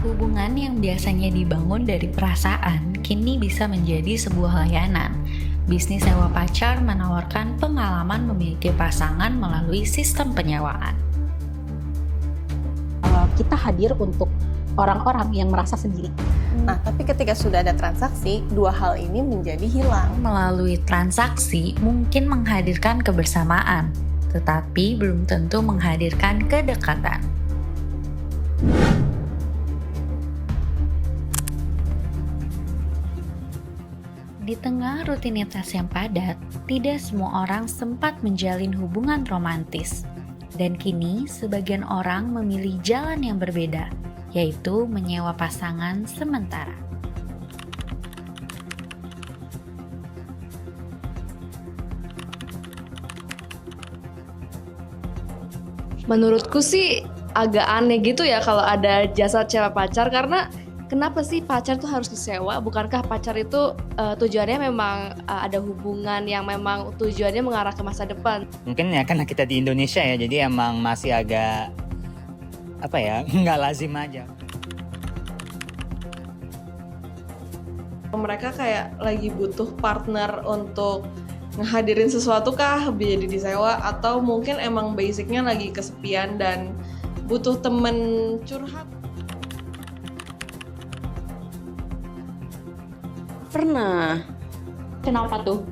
Hubungan yang biasanya dibangun dari perasaan kini bisa menjadi sebuah layanan. Bisnis sewa pacar menawarkan pengalaman memiliki pasangan melalui sistem penyewaan. Kita hadir untuk orang-orang yang merasa sendiri. Nah, tapi ketika sudah ada transaksi, dua hal ini menjadi hilang. Melalui transaksi mungkin menghadirkan kebersamaan, tetapi belum tentu menghadirkan kedekatan. Di tengah rutinitas yang padat, tidak semua orang sempat menjalin hubungan romantis. Dan kini, sebagian orang memilih jalan yang berbeda, yaitu menyewa pasangan sementara. Menurutku sih agak aneh gitu ya kalau ada jasa sewa pacar, karena kenapa sih pacar tuh harus disewa? Bukankah pacar itu tujuannya memang ada hubungan yang memang tujuannya mengarah ke masa depan? Mungkin ya karena kita di Indonesia ya, jadi emang masih agak nggak lazim aja. Mereka kayak lagi butuh partner untuk ngehadirin sesuatu kah jadi disewa, atau mungkin emang basicnya lagi kesepian dan butuh temen curhat. Pernah. Kenapa tuh?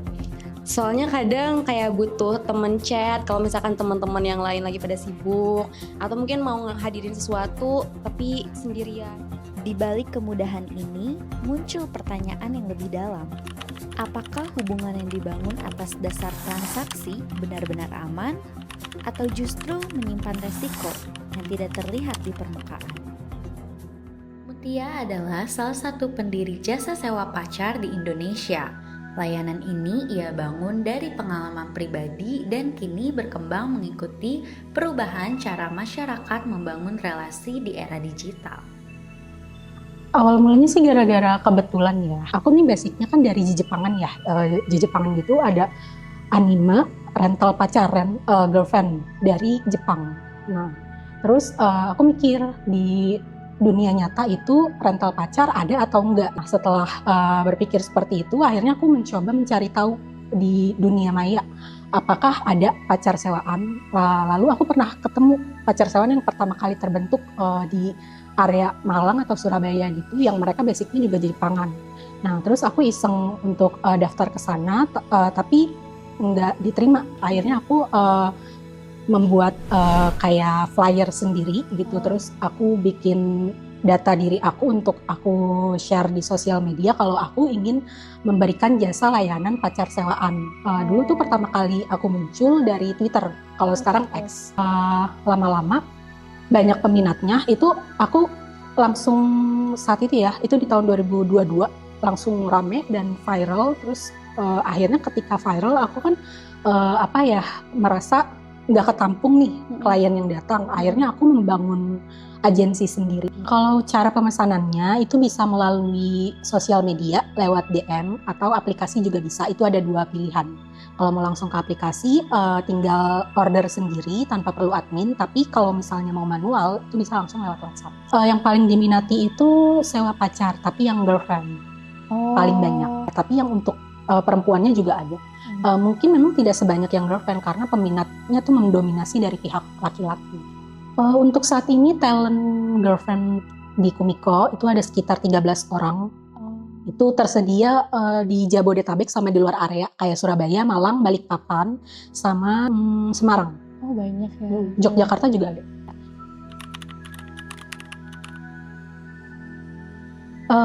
Soalnya kadang kayak butuh temen chat kalau misalkan teman-teman yang lain lagi pada sibuk, atau mungkin mau ngehadirin sesuatu tapi sendirian. Di balik kemudahan ini muncul pertanyaan yang lebih dalam. Apakah hubungan yang dibangun atas dasar transaksi benar-benar aman, atau justru menyimpan resiko yang tidak terlihat di permukaan? Mutia adalah salah satu pendiri jasa sewa pacar di Indonesia. Layanan ini ia bangun dari pengalaman pribadi dan kini berkembang mengikuti perubahan cara masyarakat membangun relasi di era digital. Awal mulanya sih gara-gara kebetulan ya. Aku nih basicnya kan dari Jepangan ya. Di Jepangan gitu ada anime rental pacaran girlfriend dari Jepang. Nah, terus aku mikir di dunia nyata itu rental pacar ada atau enggak. Nah, setelah berpikir seperti itu, akhirnya aku mencoba mencari tahu di dunia maya apakah ada pacar sewaan. Lalu aku pernah ketemu pacar sewaan yang pertama kali terbentuk di area Malang atau Surabaya gitu, yang mereka basicnya juga Jepangan. Nah, terus aku iseng untuk daftar ke sana, tapi nggak diterima. Akhirnya aku membuat kayak flyer sendiri gitu, terus aku bikin data diri aku untuk aku share di sosial media kalau aku ingin memberikan jasa layanan pacar sewaan. Dulu tuh pertama kali aku muncul dari Twitter, kalau sekarang X. Lama-lama banyak peminatnya, itu aku langsung saat itu ya, itu di tahun 2022 langsung rame dan viral. Terus akhirnya ketika viral aku kan merasa nggak ketampung nih klien yang datang. Akhirnya aku membangun agensi sendiri. Kalau cara pemesanannya itu bisa melalui sosial media lewat DM atau aplikasi juga bisa. Itu ada dua pilihan. Kalau mau langsung ke aplikasi tinggal order sendiri tanpa perlu admin. Tapi kalau misalnya mau manual itu bisa langsung lewat WhatsApp. Yang paling diminati itu sewa pacar, tapi yang girlfriend paling banyak. Tapi yang untuk perempuannya juga ada. Mungkin memang tidak sebanyak yang girlfriend karena peminatnya tuh mendominasi dari pihak laki-laki. Untuk saat ini talent girlfriend di Kumiko itu ada sekitar 13 orang. Itu tersedia di Jabodetabek sama di luar area kayak Surabaya, Malang, Balikpapan, sama Semarang. Oh, banyak ya. Yogyakarta juga ada.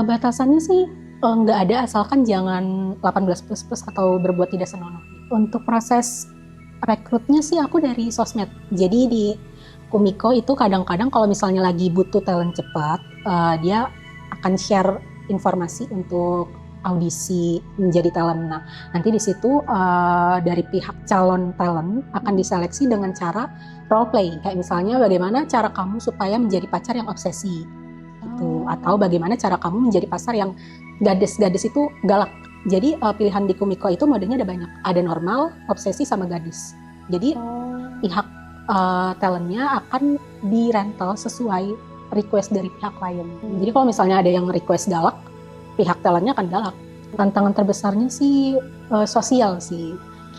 Batasannya sih nggak ada, asalkan jangan 18+ atau berbuat tidak senonoh. Untuk proses rekrutnya sih aku dari sosmed. Jadi di Kumiko itu kadang-kadang kalau misalnya lagi butuh talent cepat, dia akan share informasi untuk audisi menjadi talent. Nah, nanti di situ dari pihak calon talent akan diseleksi dengan cara role play. Kayak misalnya bagaimana cara kamu supaya menjadi pacar yang obsesi. Gitu. Atau bagaimana cara kamu menjadi pacar yang gadis itu galak. Jadi pilihan di Kumiko itu modenya ada banyak. Ada normal, obsesi, sama gadis. Jadi pihak talentnya akan di rental sesuai request dari pihak klien. Jadi kalau misalnya ada yang request galak, pihak talentnya akan galak. Tantangan terbesarnya sih sosial sih.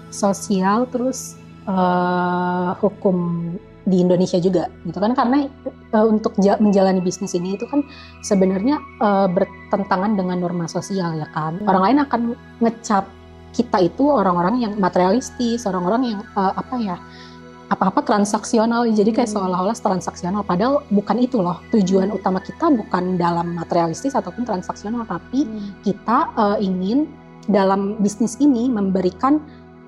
Sosial terus hukum di Indonesia juga gitu kan, karena untuk menjalani bisnis ini itu kan sebenarnya bertentangan dengan norma sosial ya kan. Orang lain akan ngecap kita itu orang-orang yang materialistis, orang-orang yang apa-apa transaksional, jadi kayak seolah-olah transaksional, padahal bukan itu loh. Tujuan utama kita bukan dalam materialistis ataupun transaksional, tapi kita ingin dalam bisnis ini memberikan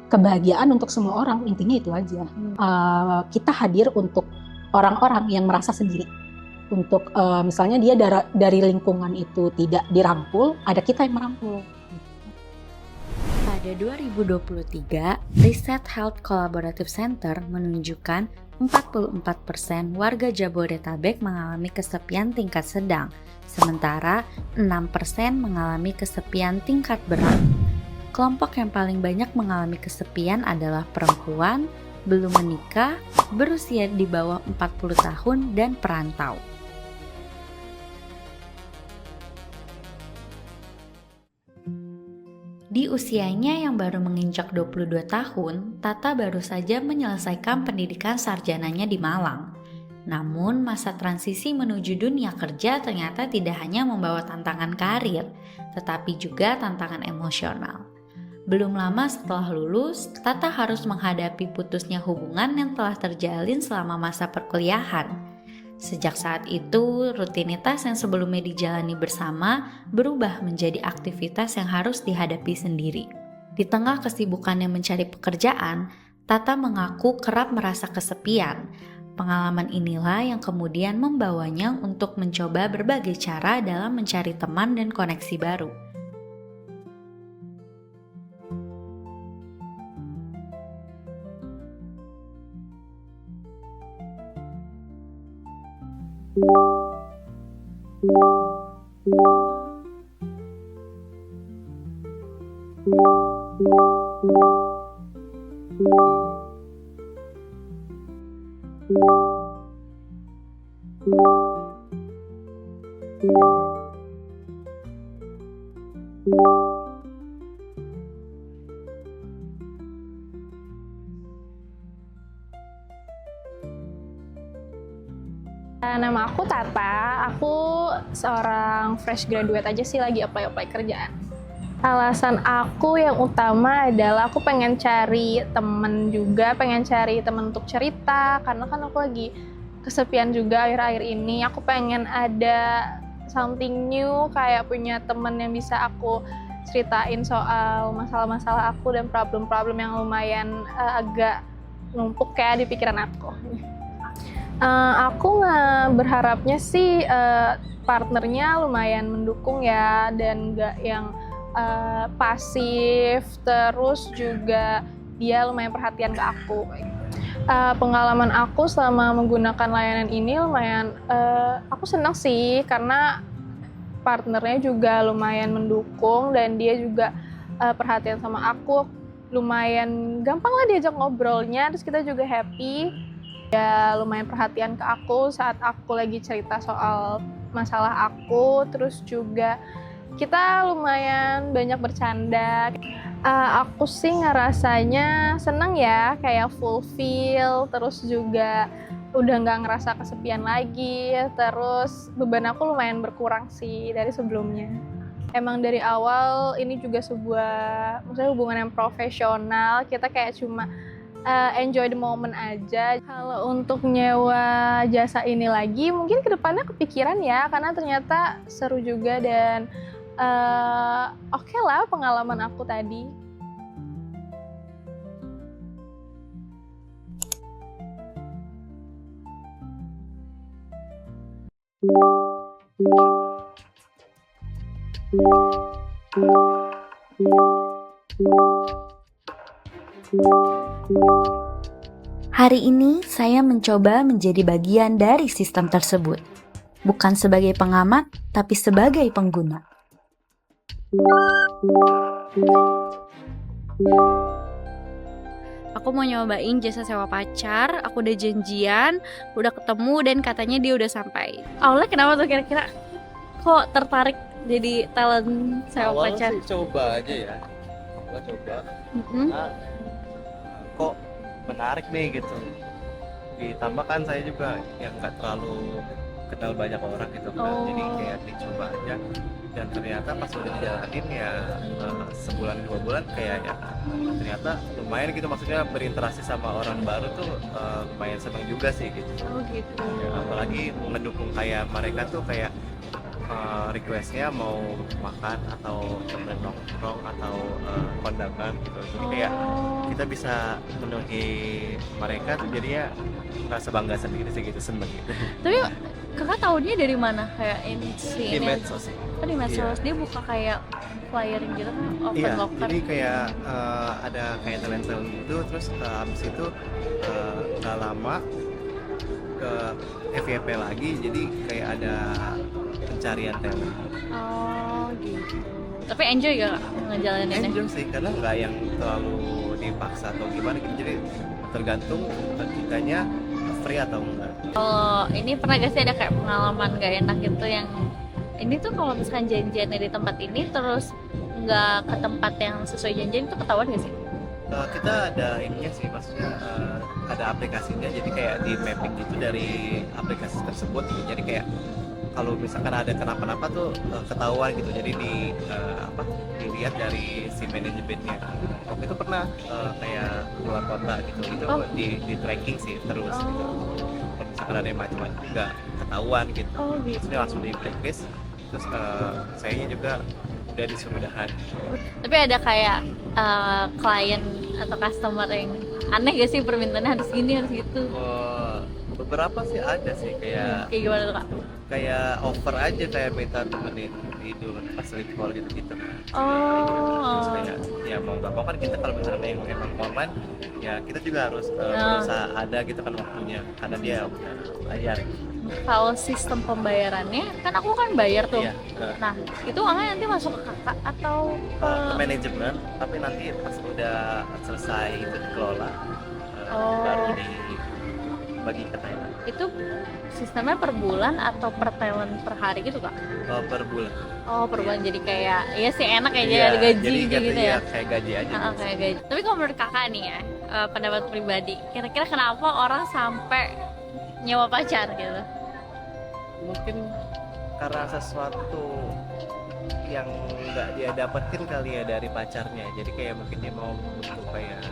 kebahagiaan untuk semua orang, intinya itu aja. Kita hadir untuk orang-orang yang merasa sendiri, untuk misalnya dia dari lingkungan itu tidak dirangkul, ada kita yang merangkul. Pada 2023, Riset Health Collaborative Center menunjukkan 44% warga Jabodetabek mengalami kesepian tingkat sedang, sementara 6% mengalami kesepian tingkat berat. Kelompok yang paling banyak mengalami kesepian adalah perempuan, belum menikah, berusia di bawah 40 tahun, dan perantau. Di usianya yang baru menginjak 22 tahun, Tata baru saja menyelesaikan pendidikan sarjananya di Malang. Namun, masa transisi menuju dunia kerja ternyata tidak hanya membawa tantangan karir, tetapi juga tantangan emosional. Belum lama setelah lulus, Tata harus menghadapi putusnya hubungan yang telah terjalin selama masa perkuliahan. Sejak saat itu, rutinitas yang sebelumnya dijalani bersama berubah menjadi aktivitas yang harus dihadapi sendiri. Di tengah kesibukannya mencari pekerjaan, Tata mengaku kerap merasa kesepian. Pengalaman inilah yang kemudian membawanya untuk mencoba berbagai cara dalam mencari teman dan koneksi baru. Nama aku Tata, aku seorang fresh graduate aja sih, lagi apply kerjaan. Alasan aku yang utama adalah aku pengen cari temen juga, pengen cari temen untuk cerita, karena kan aku lagi kesepian juga akhir-akhir ini. Aku pengen ada something new, kayak punya temen yang bisa aku ceritain soal masalah-masalah aku dan problem-problem yang lumayan agak numpuk kayak di pikiran aku. Aku berharapnya sih partnernya lumayan mendukung ya, dan nggak yang pasif, terus juga dia lumayan perhatian ke aku. Pengalaman aku selama menggunakan layanan ini lumayan, aku senang sih karena partnernya juga lumayan mendukung dan dia juga perhatian sama aku, lumayan gampang lah diajak ngobrolnya, terus kita juga happy. Dia lumayan perhatian ke aku saat aku lagi cerita soal masalah aku, terus juga kita lumayan banyak bercanda. Aku sih ngerasanya seneng ya, kayak fulfill, terus juga udah nggak ngerasa kesepian lagi, terus beban aku lumayan berkurang sih dari sebelumnya. Emang dari awal ini juga maksudnya hubungan yang profesional, kita kayak cuma enjoy the moment aja. Kalau untuk nyewa jasa ini lagi, mungkin kedepannya kepikiran ya, karena ternyata seru juga dan oke lah pengalaman aku tadi. Hari ini saya mencoba menjadi bagian dari sistem tersebut, bukan sebagai pengamat, tapi sebagai pengguna. aku mau nyobain jasa sewa pacar, aku udah janjian, udah ketemu dan katanya dia udah sampai. Awalnya kenapa tuh kira-kira kok tertarik jadi talent sewa pacar? Awalnya sih coba aja ya, coba. Nah, kok menarik nih gitu. Ditambah kan saya juga yang nggak terlalu kenal banyak orang gitu kan, jadi kayak dicoba aja. Dan ternyata pas udah dijalanin ya sebulan 2 bulan kayak ya ternyata lumayan gitu, maksudnya berinteraksi sama orang baru tuh lumayan seneng juga sih gitu. Gitu. Ya, apalagi ngedukung kayak mereka tuh kayak requestnya mau makan atau temen nongkrong atau kondangan gitu, jadi kayak kita bisa menuhi mereka tuh, jadinya merasa bangga sendiri sih gitu, seneng gitu. Tapi kakak tahunya dari mana kayak Di medsos sih. Oh, di medsos. Dia buka kayak flyering gitu kan, open Iya, locker. jadi kayak ada kayak talent gitu, terus habis itu nggak lama ke FYP lagi, jadi kayak ada pencarian talent. Oh gitu. Tapi enjoy gak kak ngejalaninnya? Enjoy sih, karena nggak yang terlalu dipaksa atau gimana gitu, jadi tergantung kitanya free atau enggak. Kalau ini pernah gak sih ada kayak pengalaman gak enak gitu yang ini tuh kalau misalkan janjiannya di tempat ini terus nggak ke tempat yang sesuai janjian itu ketahuan gak sih? Kita ada ininya sih, maksudnya ada aplikasinya, jadi kayak di mapping gitu dari aplikasi tersebut gitu. Jadi kayak kalau misalkan ada kenapa-napa tuh ketahuan gitu, jadi dilihat dari si manajemennya. Waktu itu pernah kayak keluar kota gitu, itu di tracking sih terus gitu. Kalau misalkan ada yang macam-macam juga ketahuan gitu, maksudnya langsung di blacklist. Terus sayanya juga udah disurudahan. Tapi ada kayak klien atau customer yang aneh gak sih, permintaannya harus gini harus gitu? Beberapa sih ada sih, kayak gimana tuh kak? Kayak offer aja, kayak minta temenin tidur pas sleep call gitu. Terus kayak ya mau nggak mau kan kita kalau misalnya yang emang online ya kita juga harus berusaha ada gitu kan waktunya, karena dia udah bayar. Kalau sistem pembayarannya kan aku kan bayar tuh. Iya, nah itu uangnya nanti masuk ke kakak atau ke manajemen, tapi nanti pas udah selesai itu dikelola baru dibagi ke Thailand. Itu sistemnya per bulan atau per talent per hari gitu kak? Per bulan. Oh per bulan, jadi kayak ya sih enak ya, Iya, ada gaji jadi gitu ya? Kayak gaji aja. Kayak gaji. Tapi kalau menurut kakak nih ya, pendapat pribadi, kira-kira kenapa orang sampai nyewa pacar gitu? Mungkin karena sesuatu yang nggak dia dapetin kali ya dari pacarnya, jadi kayak mungkin dia mau untuk kayak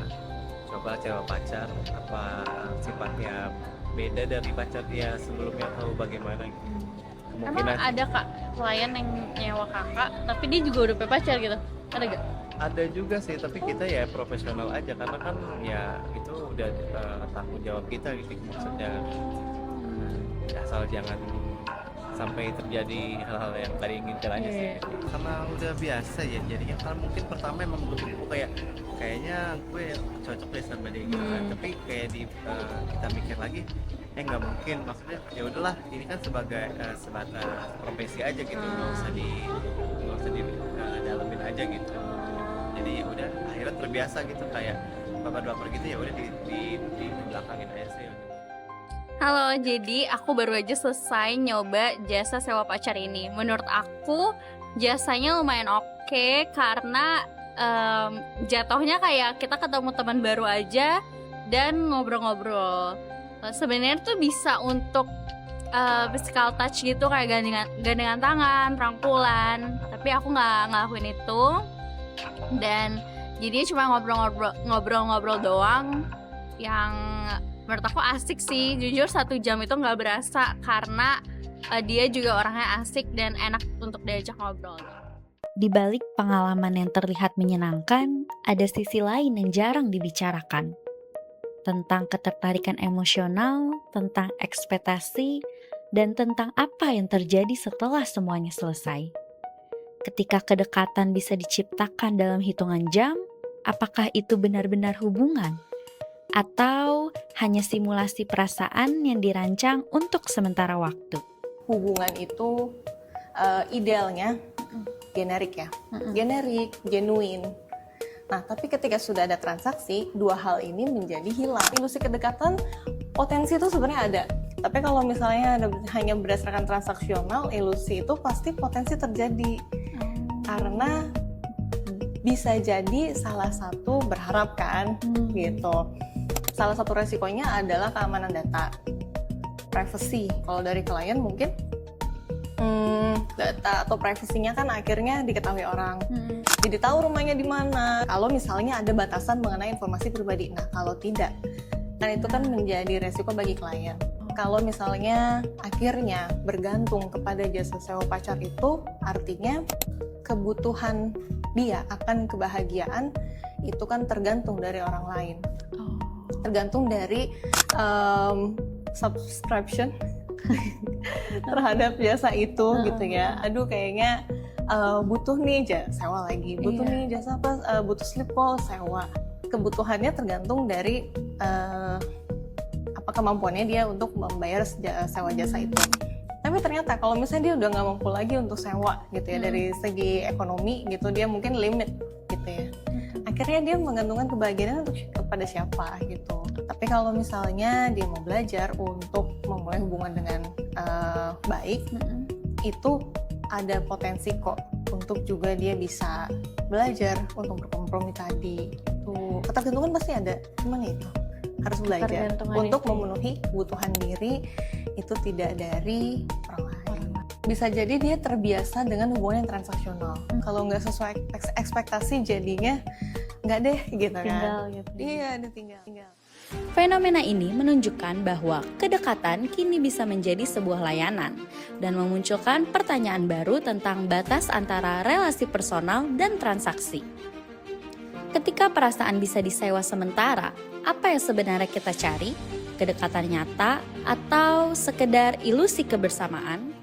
coba sewa pacar, apa sifatnya beda dari pacar dia sebelumnya atau bagaimana gitu. Emang ada kak klien yang nyewa kakak tapi dia juga udah punya pacar gitu, ada gak? Ada juga sih, tapi kita ya profesional aja, karena kan ya itu udah tanggung jawab kita gitu, maksudnya asal jangan sampai terjadi hal-hal yang tadi inginkan aja sih. Karena udah biasa ya, jadinya kan mungkin pertama emang betul-betul kayaknya gue cocok deh sama dia gitu kan. Tapi kayak kita mikir lagi, nggak mungkin, maksudnya ya udahlah ini kan sebagai sebatas profesi aja gitu, nggak usah di dalamin aja gitu. Jadi ya udah akhirnya terbiasa gitu, kayak baper-baper gitu, ya udah di belakangin aja sih. Halo, jadi aku baru aja selesai nyoba jasa sewa pacar ini. Menurut aku jasanya lumayan oke, karena jatuhnya kayak kita ketemu teman baru aja dan ngobrol-ngobrol. Sebenarnya tuh bisa untuk physical touch gitu, kayak gandengan tangan, rangkulan. Tapi aku nggak ngelakuin itu, dan jadinya cuma ngobrol-ngobrol doang yang menurut aku asik sih. Jujur 1 jam itu nggak berasa karena dia juga orangnya asik dan enak untuk diajak ngobrol. Di balik pengalaman yang terlihat menyenangkan, ada sisi lain yang jarang dibicarakan. Tentang ketertarikan emosional, tentang ekspektasi, dan tentang apa yang terjadi setelah semuanya selesai. Ketika kedekatan bisa diciptakan dalam hitungan jam, apakah itu benar-benar hubungan? Atau hanya simulasi perasaan yang dirancang untuk sementara waktu? Hubungan itu idealnya generik ya, generik, genuine. Nah, tapi ketika sudah ada transaksi, dua hal ini menjadi hilang. Ilusi kedekatan potensi itu sebenarnya ada. Tapi kalau misalnya hanya berdasarkan transaksional, ilusi itu pasti potensi terjadi. Karena bisa jadi salah satu berharap kan, gitu. Salah satu resikonya adalah keamanan data, privacy. Kalau dari klien mungkin data atau privasinya kan akhirnya diketahui orang. Jadi tahu rumahnya di mana. Kalau misalnya ada batasan mengenai informasi pribadi. Nah, kalau tidak, kan itu kan menjadi resiko bagi klien. Kalau misalnya akhirnya bergantung kepada jasa sewa pacar itu, artinya kebutuhan dia akan kebahagiaan itu kan tergantung dari orang lain. Tergantung dari subscription terhadap jasa itu gitu ya. Aduh kayaknya butuh nih sewa lagi, butuh nih jasa apa, butuh sleep call, sewa. Kebutuhannya tergantung dari apa kemampuannya dia untuk membayar sewa jasa itu. Tapi ternyata kalau misalnya dia udah nggak mampu lagi untuk sewa gitu ya, dari segi ekonomi gitu, dia mungkin limit gitu ya. Akhirnya dia menggantungkan kebahagiaan kepada siapa gitu. Tapi kalau misalnya dia mau belajar untuk memulai hubungan dengan baik, itu ada potensi kok untuk juga dia bisa belajar untuk berkompromi tadi. Tuh, ketergantungan pasti ada, cuman itu harus belajar untuk memenuhi kebutuhan diri itu tidak dari orang lain. Bisa jadi dia terbiasa dengan hubungan yang transaksional. Kalau nggak sesuai ekspektasi jadinya nggak deh gitu kan. Gitu. Iya, ditinggal. Fenomena ini menunjukkan bahwa kedekatan kini bisa menjadi sebuah layanan dan memunculkan pertanyaan baru tentang batas antara relasi personal dan transaksi. Ketika perasaan bisa disewa sementara, apa yang sebenarnya kita cari? Kedekatan nyata atau sekedar ilusi kebersamaan?